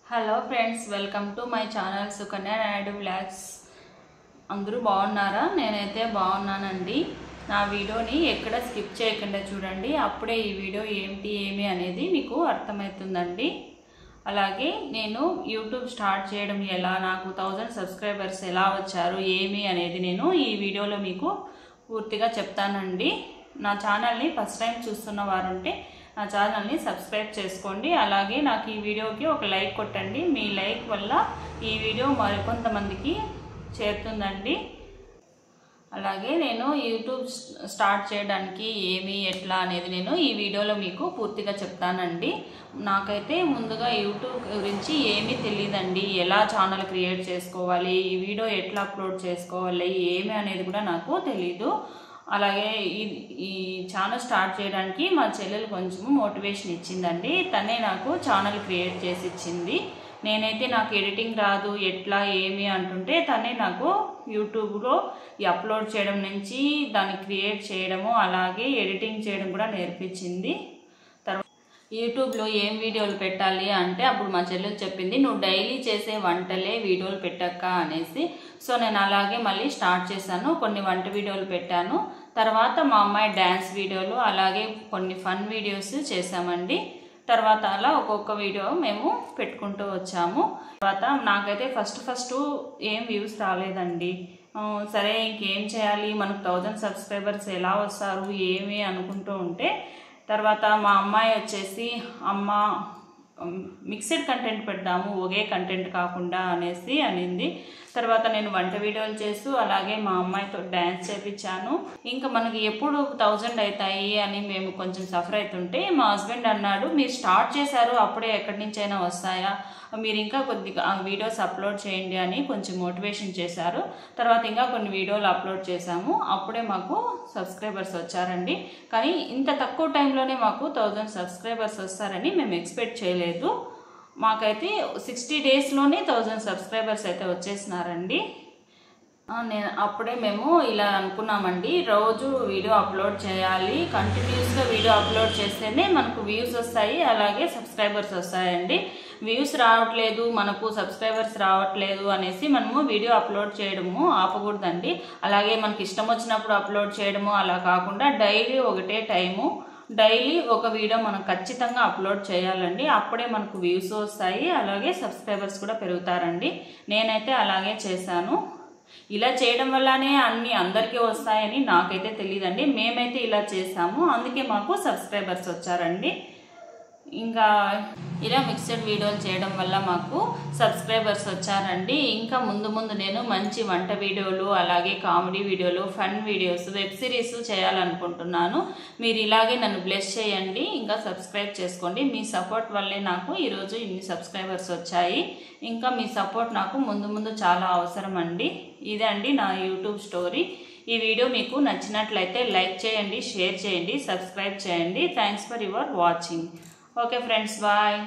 Hello friends, welcome to my channel Sukanya Naidu vlogs. అందరూ బాగున్నారా? నేనైతే బాగున్నానండి. నా వీడియోని ఎక్కడ స్కిప్ చేయకుండా చూడండి, అప్పుడే ఈ వీడియో ఏమి అనేది మీకు అర్థమవుతుందండి. అలాగే నేను యూట్యూబ్ స్టార్ట్ చేయడం ఎలా, నాకు 1000 సబ్స్క్రైబర్స్ ఎలా వచ్చారు ఏమి అనేది నేను ఈ వీడియోలో మీకు పూర్తిగా చెప్తానండి. నా ఛానల్ని ఫస్ట్ టైం చూస్తున్న వారు ఉంటే నా ఛానల్ని సబ్స్క్రైబ్ చేసుకోండి. అలాగే నాకు ఈ వీడియోకి ఒక లైక్ కొట్టండి. మీ లైక్ వల్ల ఈ వీడియో మరికొంతమందికి చేరుతుందండి. అలాగే నేను యూట్యూబ్ స్టార్ట్ చేయడానికి ఏమి ఎట్లా అనేది నేను ఈ వీడియోలో మీకు పూర్తిగా చెప్తానండి. నాకైతే ముందుగా యూట్యూబ్ గురించి ఏమీ తెలియదండి. ఎలా ఛానల్ క్రియేట్ చేసుకోవాలి, ఈ వీడియో ఎట్లా అప్లోడ్ చేసుకోవాలి ఏమి అనేది కూడా నాకు తెలీదు. అలాగే ఈ ఛానల్ స్టార్ట్ చేయడానికి మా చెల్లెలు కొంచెము మోటివేషన్ ఇచ్చిందండి. తనే నాకు ఛానల్ క్రియేట్ చేసి ఇచ్చింది. నేనైతే నాకు ఎడిటింగ్ రాదు, ఎట్లా ఏమి అంటుంటే తనే నాకు యూట్యూబ్లో అప్లోడ్ చేయడం నుంచి దాన్ని క్రియేట్ చేయడము అలాగే ఎడిటింగ్ చేయడం కూడా నేర్పించింది. యూట్యూబ్లో ఏం వీడియోలు పెట్టాలి అంటే అప్పుడు మా చెల్లెలు చెప్పింది, నువ్వు డైలీ చేసే వంటలే వీడియోలు పెట్టక్క అనేసి. సో నేను అలాగే మళ్ళీ స్టార్ట్ చేశాను. కొన్ని వంట వీడియోలు పెట్టాను. తర్వాత మా అమ్మాయి డ్యాన్స్ వీడియోలు అలాగే కొన్ని ఫన్ వీడియోస్ చేసామండి. తర్వాత అలా ఒక్కొక్క వీడియో మేము పెట్టుకుంటూ వచ్చాము. తర్వాత నాకైతే ఫస్ట్ ఏం వ్యూస్ రాలేదండి. సరే ఇంకేం చేయాలి, మనకు 1000 సబ్స్క్రైబర్స్ ఎలా వస్తారు ఏమి అనుకుంటూ ఉంటే తర్వాత మా అమ్మాయి వచ్చేసి అమ్మ మిక్స్డ్ కంటెంట్ పెడదాము, ఒకే కంటెంట్ కాకుండా అనేసి అనింది. తర్వాత నేను వంట వీడియోలు చేస్తూ అలాగే మా అమ్మాయితో డ్యాన్స్ చేయించాను. ఇంకా మనకి ఎప్పుడు 1000 అవుతాయి అని మేము కొంచెం సఫర్ అవుతుంటే మా హస్బెండ్ అన్నాడు, మీరు స్టార్ట్ చేశారు అప్పుడే ఎక్కడి నుంచైనా వస్తాయా, మీరు ఇంకా కొద్దిగా వీడియోస్ అప్లోడ్ చేయండి అని కొంచెం మోటివేషన్ చేశారు. తర్వాత ఇంకా కొన్ని వీడియోలు అప్లోడ్ చేశాము. అప్పుడే మాకు సబ్స్క్రైబర్స్ వచ్చారండి. కానీ ఇంత తక్కువ టైంలోనే మాకు 1000 సబ్స్క్రైబర్స్ వస్తారని మేము ఎక్స్పెక్ట్ చేయలేదు. మాకైతే 60 డేస్లోనే 1000 సబ్స్క్రైబర్స్ అయితే వచ్చేసినారండి. అప్పుడే మేము ఇలా అనుకున్నామండి, రోజు వీడియో అప్లోడ్ చేయాలి, కంటిన్యూస్గా వీడియో అప్లోడ్ చేస్తేనే మనకు వ్యూస్ వస్తాయి అలాగే సబ్స్క్రైబర్స్ వస్తాయండి. వ్యూస్ రావట్లేదు, మనకు సబ్స్క్రైబర్స్ రావట్లేదు అనేసి మనము వీడియో అప్లోడ్ చేయడము ఆపకూడదండి. అలాగే మనకి ఇష్టం వచ్చినప్పుడు అప్లోడ్ చేయడము అలా కాకుండా డైలీ ఒకటే టైము, డైలీ ఒక వీడియో మనం ఖచ్చితంగా అప్లోడ్ చేయాలండి. అప్పుడే మనకు వ్యూస్ వస్తాయి అలాగే సబ్స్క్రైబర్స్ కూడా పెరుగుతారండి. నేనైతే అలాగే చేశాను. ఇలా చేయడం వల్లనే అన్ని అందరికీ వస్తాయని నాకైతే తెలియదండి. మేమైతే ఇలా చేసాము, అందుకే మాకు సబ్స్క్రైబర్స్ వచ్చారండి. ఇంకా ఇలా మిక్స్డ్ వీడియోలు చేయడం వల్ల మాకు సబ్స్క్రైబర్స్ వచ్చారండి. ఇంకా ముందు నేను మంచి వంట వీడియోలు అలాగే కామెడీ వీడియోలు, ఫన్ వీడియోస్, వెబ్ సిరీస్ చేయాలనుకుంటున్నాను. మీరు ఇలాగే నన్ను బ్లెస్ చేయండి, ఇంకా సబ్స్క్రైబ్ చేసుకోండి. మీ సపోర్ట్ వల్లే నాకు ఈరోజు ఇన్ని సబ్స్క్రైబర్స్ వచ్చాయి. ఇంకా మీ సపోర్ట్ నాకు ముందు చాలా అవసరం అండి. ఇదే అండి నా యూట్యూబ్ స్టోరీ. ఈ వీడియో మీకు నచ్చినట్లయితే లైక్ చేయండి, షేర్ చేయండి, సబ్స్క్రైబ్ చేయండి. Thanks for your watching. Okay friends, bye.